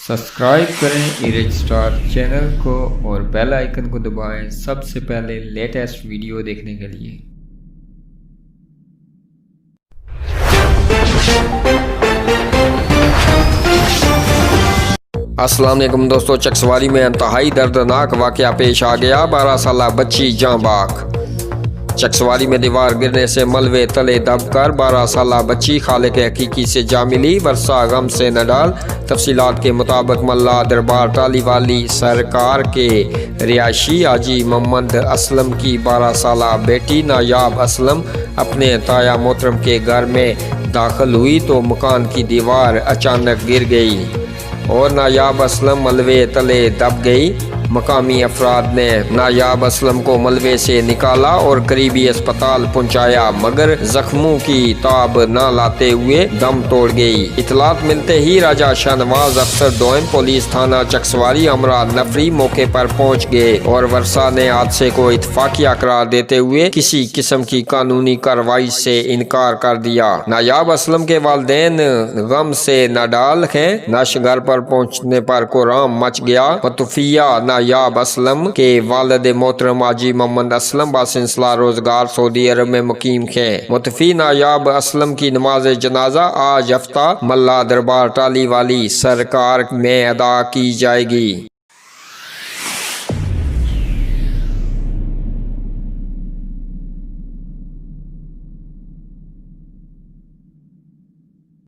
Subscribe करें erase star channel को और बेल आइकन को दबाएं सबसे पहले लेटेस्ट वीडियो देखने के लिए। अस्सलाम वालेकुम दोस्तों, चकसवाली में इंतहाई दर्दनाक वाक़या पेश आ गया। 12 साला बच्ची जाँ बाक। चकसवाली में दीवार गिरने से मलबे तले दबकर 12 साला बच्ची खालिक के हकीकी से जा मिली। वर्षा गम से न डाल। तफसीलात के मुताबिक मल्ला दरबार टाली वाली सरकार के रिहायशी हाजी मोहम्मद असलम की 12 साला बेटी नायाब असलम अपने ताया मोहतरम के घर में दाखिल हुई तो मकान की दीवार अचानक गिर गई और नायाब असलम मलबे तले दब गई। मकामी अफराद ने नायाब असलम को मलबे से निकाला और करीबी अस्पताल पहुंचाया, मगर जख्मों की ताब न लाते हुए दम तोड़ गई। इतलात मिलते ही राजा शाहनवाज अफसर दोयम पुलिस थाना चकसवाली हमरा नफरी मौके पर पहुंच गए और वर्षा ने हादसे को इत्तफाकिया करार देते हुए किसी किस्म की कानूनी कार्रवाई से इनकार कर दिया। नायाब असलम के वालिदैन गम से नडाल हैं। नश घर पर पहुंचने पर कोराम मच गया। मतुफिया नायाब असलम के वालिद मोहतरम हाजी मोहम्मद असलम बासिलसिला रोजगार सऊदी अरब में मुकीम है। मुतफी नायाब असलम की नमाज जनाजा आज हफ्ता मल्ला दरबार टाली वाली सरकार में अदा की जाएगी।